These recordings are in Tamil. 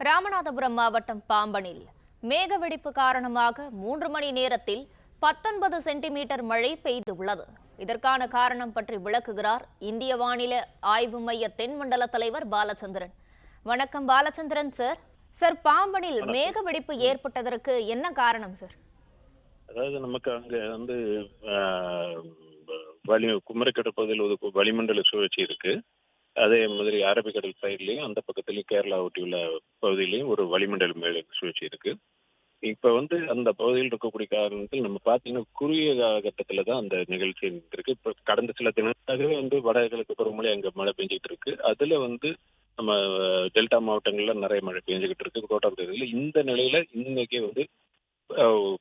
ராமநாதபுரம் மாவட்டம் பாம்பனில் மேக வெடிப்பு காரணமாக 3 மணி நேரத்தில் 19 சென்டிமீட்டர் மழை பெய்துள்ளது. இதற்கான காரணம் பற்றி விளக்குகிறார் இந்திய வானிலை ஆய்வு மைய தென்மண்டல தலைவர் பாலச்சந்திரன். வணக்கம் பாலச்சந்திரன் சார். சார், பாம்பனில் மேக வெடிப்பு ஏற்பட்டதற்கு என்ன காரணம் சார்? அதாவது நமக்கு அங்க வந்து குமரிக்கடல் பகுதியில் ஒரு வளிமண்டல சுழற்சி இருக்கு. அதே மாதிரி அரபிக்கடல் சைட்லயும் அந்த பக்கத்துலயும் கேரளா ஒட்டியுள்ள பகுதியிலையும் ஒரு வளிமண்டல மேல சுழற்சி இருக்கு. இப்ப வந்து அந்த பகுதியில் இருக்கக்கூடிய காரணத்தில் நம்ம பாத்தீங்கன்னா குறுகிய காலகட்டத்துல தான் அந்த நிகழ்ச்சி இருக்கு. இப்ப கடந்த சில தினத்தாகவே வந்து வடகிழக்கு பருவமழை அங்க மழை பெஞ்சிட்டு இருக்கு. அதுல வந்து நம்ம டெல்டா மாவட்டங்கள்ல நிறைய மழை பெஞ்சுக்கிட்டு இருக்கு கோட்டார். இந்த நிலையில இன்னைக்கு வந்து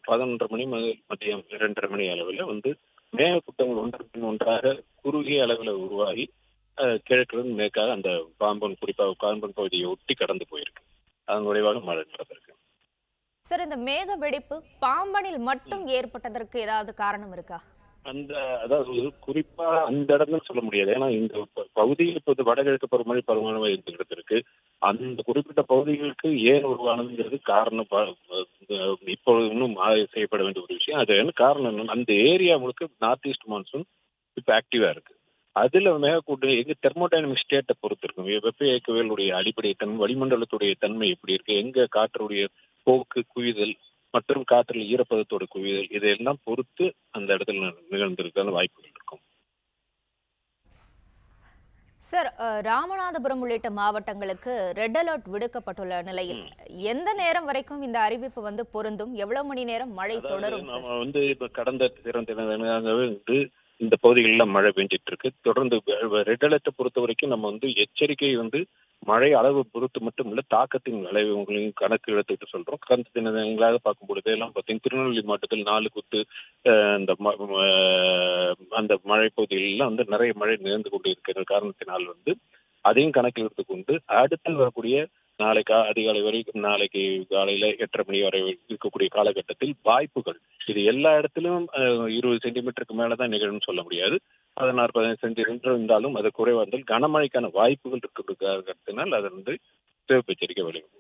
11:30 மணி மதியம் 2:30 மணி அளவில் வந்து மேகக்கூட்டங்கள் ஒன்றன் பின் ஒன்றாக குறுகிய அளவில் உருவாகி கிழக்கிலிருந்து மேற்காக அந்த குறிப்பாக பாம்பன் பகுதியை ஒட்டி கடந்து போயிருக்கு. அதன் விளைவாக மழை நடந்திருக்கு. சார், இந்த மேக வெடிப்பு பாம்பனில் மட்டும் ஏற்பட்டதற்கு ஏதாவது காரணம் இருக்கா? அதாவது குறிப்பா அந்த இடம்னு சொல்ல முடியாது. ஏன்னா இந்த பகுதியில் இப்போது வடகிழக்கு பருவமழை இருந்துகிட்டு இருக்கு. அந்த குறிப்பிட்ட பகுதிகளுக்கு ஏன் உருவானதுங்கிறது காரணம் இப்பொழுது இன்னும் ஆய்வு செய்யப்பட வேண்டிய ஒரு விஷயம். அது என்ன காரணம் என்னன்னா, அந்த ஏரியா முழுக்க நார்த் ஈஸ்ட் மான்சூன் இப்ப ஆக்டிவா இருக்கு. அதுல மேகக்கூட்டம் எங்க தெர்மோடைனமிக் ஸ்டேட்டை பொறுத்து இருக்கும். வெப்ப இயக்கவியலுடைய அடிப்படை தன்மை, வளிமண்டலத்துடைய தன்மை எப்படி இருக்கு, எங்க காற்றுடைய போக்கு, குவிதல் மற்றும் காற்றில் ஈரப்பதத்தோட குவிதல், இதையெல்லாம் பொறுத்து அந்த இடத்துல நிகழ்ந்திருக்கான வாய்ப்புகள் இருக்கும். சார், ராமநாதபுரம் உள்ளிட்ட மாவட்டங்களுக்கு ரெட் அலர்ட் விடுக்கப்பட்டுள்ள நிலையில் எந்த நேரம் வரைக்கும் இந்த அறிவிப்பு வந்து பொருந்தும்? எவ்வளவு மணி நேரம் மழை தொடரும்? நம்ம வந்து இப்ப கடந்த 2 தினங்களாகவே வந்து இந்த பகுதிகளில் மழை பெஞ்சிட்டு இருக்கு. தொடர்ந்து ரெட் அலர்ட்டை பொறுத்த வரைக்கும் நம்ம வந்து எச்சரிக்கை வந்து மழை அளவு பொறுத்து மட்டும் இல்ல, தாக்கத்தின் விளைவுகளையும் கணக்கு எடுத்துக்கிட்டு சொல்றோம். கடந்த தினங்களாக பார்க்கும் பொழுது எல்லாம் பார்த்தீங்கன்னா திருநெல்வேலி மாவட்டத்தில் 4 குத்து அந்த மழை பகுதிகளெல்லாம் வந்து நிறைய மழை நிகழ்ந்து கொண்டு இருக்கிற காரணத்தினால் வந்து அதையும் கணக்கில் எடுத்துக்கொண்டு அடுத்து வரக்கூடிய நாளைக்கு அதிகாலை வரை, நாளைக்கு காலையில 8:30 மணி வரை இருக்கக்கூடிய காலகட்டத்தில் வாய்ப்புகள் இது எல்லா இடத்திலும் 20 சென்டிமீட்டருக்கு மேலதான் நிகழும்னு சொல்ல முடியாது. 16-15 சென்டிமீட்டர் இருந்தாலும் அது குறைவா இருந்தால் கனமழைக்கான வாய்ப்புகள் இருக்கிறதுனால் அது வந்து சிவப்பு எச்சரிக்கை விளையும்.